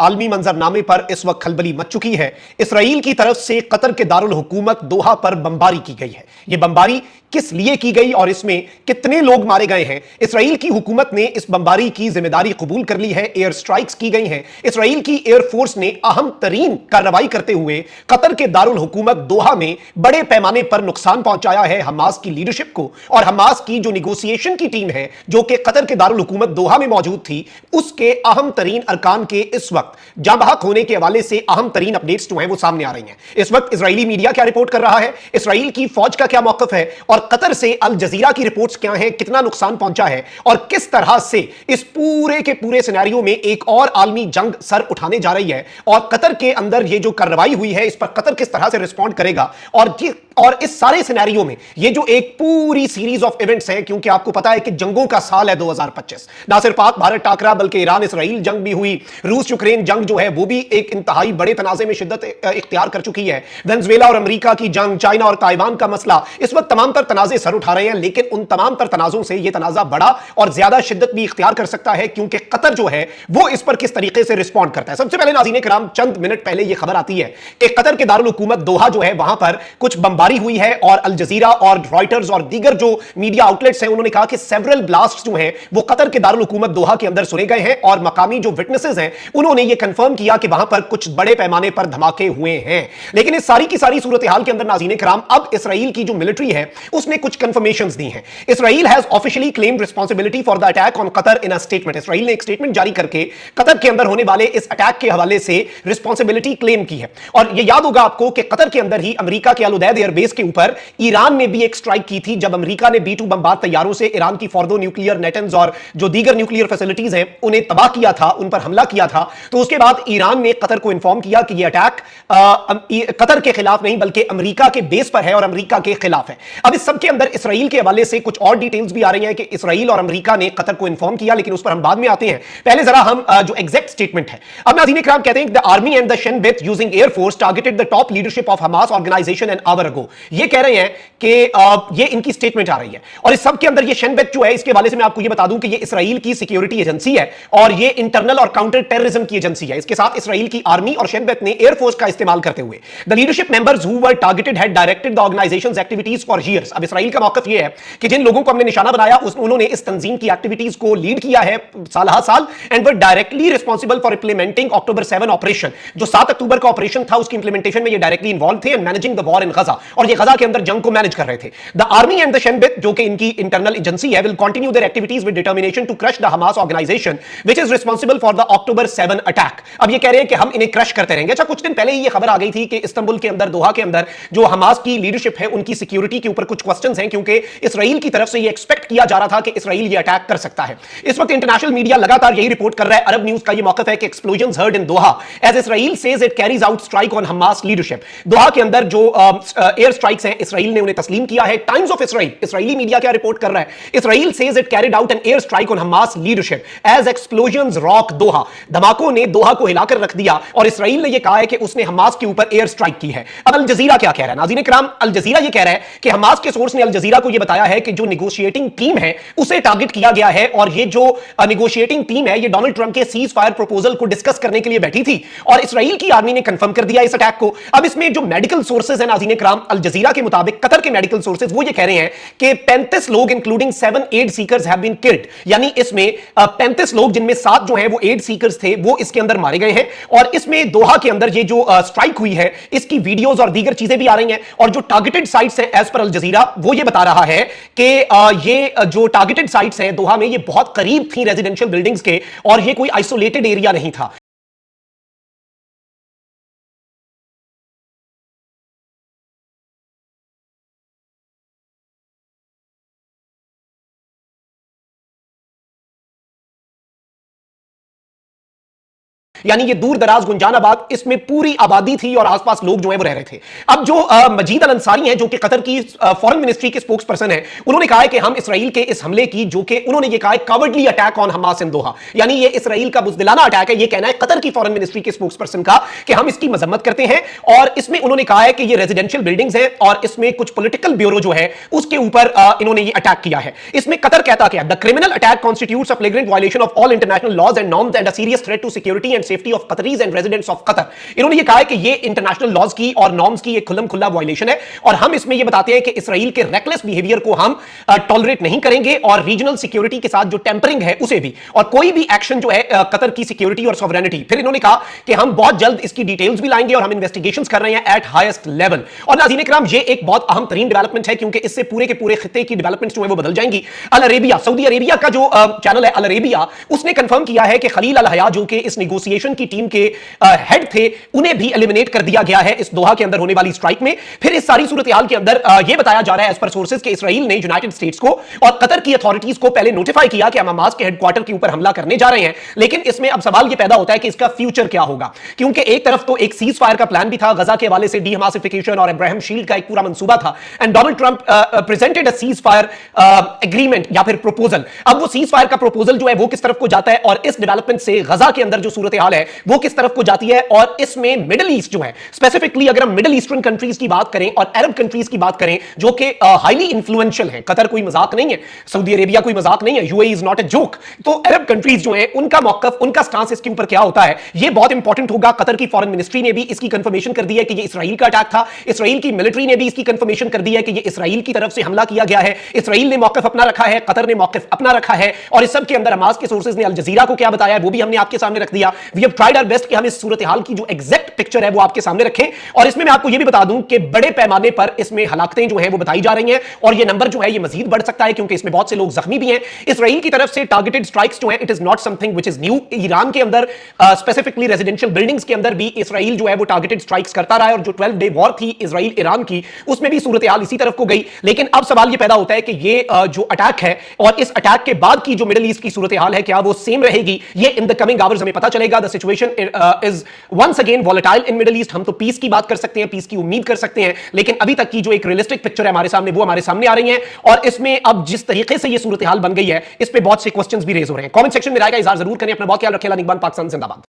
आलमी मंजरनामे पर इस वक्त खलबली मच चुकी है। इसराइल की तरफ से कतर के दारुल हुकूमत दोहा पर बमबारी की गई है। यह बमबारी किस लिए की गई और इसमें कितने लोग मारे गए हैं? इसराइल की हुकूमत ने इस बमबारी की जिम्मेदारी कबूल कर ली है। एयर स्ट्राइक्स की गई हैं। इसराइल की एयरफोर्स ने अहम तरीन कार्रवाई करते हुए कतर के दारुल हुकूमत दोहा में बड़े पैमाने पर नुकसान पहुंचाया है हमास की लीडरशिप को। और हमास की जो निगोसिएशन की टीम है जो कि कतर के दारुल हुकूमत दोहा में मौजूद थी, उसके अहम तरीन अरकान के इस वक्त जाँ बहक होने के हवाले से अहम तरीन अपडेट्स जो हैं वो सामने आ रही हैं। इस वक्त इजरायली मीडिया क्या रिपोर्ट कर रहा है, इसराइल की फौज का क्या मौकफ है और कतर से अल जजीरा की रिपोर्ट्स क्या हैं, कितना नुकसान पहुंचा है और किस तरह से इस पूरे के पूरे सिनेरियो में एक और आलमी जंग सर उठाने जा रही है और कतर के अंदर ये जो कार्रवाई हुई है इस पर कतर किस तरह से रिस्पॉन्ड करेगा। और इस सारे सिनेरियो में ये जो एक पूरी सीरीज ऑफ इवेंट्स हैं, क्योंकि आपको पता है कि जंगों का साल है 2025, ना सिर्फ पाक भारत टाकरा बल्कि ईरान इसराइल जंग भी हुई, रूस यूक्रेन जंग जो है वो भी एक इंतहाई बड़े तनाजे में शिद्दत इख्तियार कर चुकी है, वेनेजुएला और अमेरिका की जंग, चाइना और ताइवान का मसला, इस वक्त तमाम तर तनाजे सर उठा रहे हैं। लेकिन उन तमाम तर तनाजों से यह तनाजा बड़ा और ज्यादा शिद्दत भी इख्तियार कर सकता है, क्योंकि कतर जो है वो इस पर किस तरीके से रिस्पॉन्ड करता है। सबसे पहले नाज़रीन किराम, चंद मिनट पहले यह खबर आती है कि कतर के दारुल हुकूमत दोहा जो है वहां पर कुछ बमबारी हुई है और अल जजीरा और रॉयटर्स और दीगर जो मीडिया आउटलेट्स हैं उन्होंने कहा कि सेवरल ब्लास्ट्स जो हैं वो कतर के दारुल हुकूमत दोहा के अंदर सुने गए हैं और मकामी जो विटनेसेस हैं उन्होंने ये कंफर्म किया कि वहां पर कुछ बड़े पैमाने पर धमाके हुए हैं। लेकिन इस सारी की सारी सूरत हाल के अंदर नाज़रीन किराम, अब इसराइल की जो मिलिट्री है उसने कुछ कंफर्मेशंस दी हैं। Israel has officially claimed responsibility for the attack on Qatar in a statement. Israel ने एक स्टेटमेंट जारी करके कतर के अंदर होने वाले इस अटैक के हवाले से रिस्पांसिबिलिटी क्लेम की है। और यह याद होगा आपको कि कतर के अंदर ही अमेरिका के अल उदैद एयरबेस के ऊपर ईरान ने भी एक स्ट्राइक की थी जब अमेरिका ने B-2 बमबार तैयारों से ईरान की फॉर्दो न्यूक्लियर नेटन्स और जो दीगर न्यूक्लियर फैसिलिटीज हैं उन्हें तबाह किया था, उन पर हमला किया था। तो उसके बाद ईरान ने कतर को इंफॉर्म किया कि यह अटैक कतर के खिलाफ नहीं बल्कि अमेरिका के बेस पर है और अमेरिका के खिलाफ है। अब इस सब के अंदर इसराइल के हवाले से कुछ और डिटेल्स भी आ रही हैं कि इसराइल और अमेरिका ने कतर को इंफॉर्म किया, लेकिन उस पर हम बाद में आते हैं। पहले जरा हम जो एग्जैक्ट स्टेटमेंट है, अब नाज़रीन इकराम कहते हैं the army and the Shin Bet using air force targeted the top leadership of Hamas organisation an hour ago. ये कह रहे हैं कि ये इनकी स्टेटमेंट आ रही है और इस सब के अंदर ये शेन बेथ जो है इसके हवाले से मैं आपको ये बता दूं कि ये इसराइल की सिक्योरिटी एजेंसी है और ये इंटरनल और काउंटर टेररिज्म की एजेंसी है। इसके साथ इसराइल की आर्मी और शेन बेथ ने एयरफोर्स का इस्तेमाल करते हुए the leadership members who were targeted had directed the organisations activities for years. अब इसराइल का मौकफ ये है कि जिन लोगों को हमने निशाना बनाया उन्होंने इस तंजीम की एक्टिविटीज को लीड किया है साल हर साल and were directly responsible for implementing October 7 operation. जो 7 अक्टूबर का ऑपरेशन था उसकी इंप्लीमेंटेशन में ये डायरेक्टली इन्वॉल्व थे and managing the war in Gaza, और ये गजा के अंदर जंग को मैनेज कर रहे थे। The army and the Shin Bet जो कि इनकी इंटरनल एजेंसी है will continue their activities with determination to crush the Hamas organisation which is responsible for the October 7 attack. अब ये कह रहे हैं कि हम इन्हें क्रश करते रहेंगे। अच्छा, कुछ दिन पहले ही ये खबर आ गई थी कि इस्तांबुल के अंदर दोहा के अंदर जो हमास की लीडरशिप है उनकी सिक्योरिटी के ऊपर कुछ क्वेश्चंस हैं, क्योंकि इसराइल की तरफ से ये एक्सपेक्ट किया जा रहा था कि इसराइल ये अटैक कर सकता है। इस वक्त इंटरनेशनल मीडिया लगातार यही रिपोर्ट कर रहा है। अरब न्यूज का ये मौकफ है कि explosions heard in Doha as Israel says it carries out strike on Hamas leadership. Doha के अंदर जो एयर स्ट्राइक्स हैं इसराइल ने उन्हें तस्लीम किया है। Times of Israel, Israeli media क्या रिपोर्ट कर रहा है, Israel says it carried out an air strike on Hamas leadership as explosions rock Doha. धमाकों ने दोहा को हिलाकर रख दिया और इसराइल ने यह कहा है कि उसने हमास के ऊपर एयर स्ट्राइक की है। अब अल जजीरा क्या कह रहा है नाज़रीन इकराम, अल जजीरा यह कह रहा है कि हमास के सोर्स ने अल जजीरा को यह बताया है कि जो निगोशिएटिंग टीम है उसे टारगेट किया गया है और ये जो निगोशिएटिंग टीम है ये डोनाल्ड ट्रंप के सीज फायर प्रपोजल को डिस्कस करने के लिए बैठी थी और इसराइल की आर्मी ने कंफर्म कर दिया इस अटैक को। अब इसमें जो मेडिकल सोर्सेज है नाज़रीन इकराम, अल जजीरा के मुताबिक कतर के मेडिकल सोर्सेज वो ये कह रहे हैं कि 35 लोग including 7 aid seekers have been killed, यानी इसमें 35 लोग जिनमें 7 जो हैं वो एड सीकर्स थे वो इसके अंदर मारे गए हैं। और इसमें दोहा के अंदर ये जो स्ट्राइक हुई है इसकी वीडियोस और दीगर चीजें भी आ रही हैं और जो टारगेटेड साइट्स हैं एज पर अल जजीरा वो ये बता रहा है कि ये जो टारगेटेड साइट्स हैं दोहा में ये बहुत करीब थी रेजिडेंशियल बिल्डिंग्स के और ये कोई आइसोलेटेड एरिया नहीं था। यानी ये दूर दराज गुंजानाबाद, इसमें पूरी आबादी थी और आसपास लोग जो है वो रह रहे थे। अब जो मजीद अल अंसारी हैं जो कि कतर की फॉरेन मिनिस्ट्री के स्पोक्स पर्सन है, उन्होंने कहा है कि हम इसराइल के इस हमले की, जो कि उन्होंने ये कहा है कवर्डली अटैक ऑन हमास इन दोहा, यानी ये इसराइल का बुज़दिलाना अटैक है, ये कहना है कतर की फॉरेन मिनिस्ट्री के स्पोक्स पर्सन का कि हम इसकी मजम्मत करते हैं। और इसमें उन्होंने कहा है कि ये रेजिडेंशियल बिल्डिंग्स हैं और इसमें कुछ पॉलिटिकल ब्यूरो जो है उसके ऊपर इन्होंने ये अटैक किया है। इसमें कतर कहता क्या, the criminal attack constitutes a flagrant violation of all international laws and norms and a serious threat to security and safety of Qataris and residents of Qatar. इन्होंने ये कहा है कि ये इंटरनेशनल लॉज की और नॉर्म्स की एक खुल्लम खुल्ला वायलेशन है और हम इसमें ये बताते हैं कि इसराइल के रेकलेस बिहेवियर को हम टॉलरेट नहीं करेंगे और रीजनल सिक्योरिटी के साथ जो टेम्परिंग है उसे भी, और कोई भी एक्शन जो है कतर की सिक्योरिटी और सॉवरेनिटी। फिर इन्होंने कहा कि हम बहुत जल्द इसकी डिटेल्स भी लाएंगे और हम इन्वेस्टिगेशंस कर रहे हैं एट हाईएस्ट लेवल। और नाज़रीन इकराम, ये एक बहुत अहम तरीन डेवलपमेंट है क्योंकि इससे पूरे के पूरे खित्ते की डेवलपमेंट्स जो है वो बदल जाएंगी। अल अरेबिया, सऊदी अरेबिया का जो चैनल है अल अरेबिया, उसने कंफर्म किया है कि खलील अल हया जो कि इस नेगोशिएशन की टीम के हेड थे, उन्हें भी एलिमिनेट कर दिया गया है इस दोहा के अंदर होने वाली स्ट्राइक में। फिर इस सारी सूरत हाल के अंदर यह बताया जा रहा है एज पर सोर्सेज कि इसराइल ने यूनाइटेड स्टेट्स को और कतर की अथॉरिटीज को पहले नोटिफाई किया कि हम हमास के हेडक्वार्टर के ऊपर हमला करने जा रहे हैं। लेकिन इसमें अब सवाल यह पैदा होता है कि इसका फ्यूचर क्या होगा, क्योंकि एक तरफ तो एक सीज फायर का प्लान भी था, गजा के हवाले से डीहमासिफिकेशन और अब्राहम शील्ड का एक पूरा मंसूबा था, and Donald Trump presented a cease fire agreement या फिर प्रपोजल। अब वो सीज फायर का प्रपोजल जो है वो किस तरफ को जाता है और इस डेवलपमेंट से गजा के अंदर जो सूरत हाल है वो किस तरफ को जाती है, और इसमें मिडिल ईस्ट जो है, स्पेसिफिकली अगर हम मिडिल ईस्टर्न कंट्रीज की बात करें और अरब कंट्रीज की बात करें जो कि हाईली इन्फ्लुएंशियल हैं, कतर कोई मजाक नहीं है, सऊदी अरेबिया कोई मजाक नहीं है, UAE is not a joke, तो अरब कंट्रीज जो हैं उनका मौकफ, उनका स्टांस इसके ऊपर क्या होता है, ये बहुत इंपॉर्टेंट होगा। कतर की फॉरेन मिनिस्ट्री ने भी इसकी कंफर्मेशन कर दी है कि ये इसराइल का अटैक था, इसराइल की मिलिट्री ने भी इसकी कंफर्मेशन कर दी है कि ये इसराइल की तरफ से हमला किया गया है, इसराइल ने मौकफ अपना रखा है, कतर ने मौकफ अपना रखा है, और इस सब के अंदर हमास के सोर्सेज ने अल जजीरा को क्या बताया वो भी हमने आपके सामने रख दिया। We have tried our best कि हम इस सूरत हाल की जो एग्जैक्ट पिक्चर है वो आपके सामने रखें, और इसमें मैं आपको ये भी बता दूं कि बड़े पैमाने पर इसमें हलाकतें जो है वो बताई जा रही हैं और ये नंबर जो है ये मजीद बढ़ सकता है क्योंकि इसमें बहुत से लोग जख्मी भी हैं। इसराइल की तरफ से टारगेटेड स्ट्राइक्स जो है it is not something which is new. Iran के अंदर स्पेसिफिकली रेजिडेंशियल बिल्डिंग्स के अंदर भी इसराइल जो है वो टारगेटेड स्ट्राइक्स करता रहा है, और जो 12 डे वॉर थी इसराइल ईरान की उसमें भी सूरत हाल इसी तरफ को गई। लेकिन अब सवाल ये पैदा होता है कि ये जो अटैक है और इस अटैक के बाद की जो मिडिल ईस्ट की सूरत हाल है क्या वो सेम रहेगी, ये इन द कमिंग आवर्स हमें पता चलेगा। The situation is once again volatile in Middle East. हम तो पीस की बात कर सकते हैं, पीस की उम्मीद कर सकते हैं, लेकिन अभी तक की जो एक रियलिस्टिक पिक्चर है हमारे सामने वो हमारे सामने आ रही है, और इसमें अब जिस तरीके से ये सूरत हाल बन गई है इस पे बहुत से क्वेश्चंस भी रेज हो रहे हैं। कमेंट सेक्शन में राय का इजहार जरूर करें। अपना बहुत ख्याल रखें। पाकिस्तान जिंदाबाद।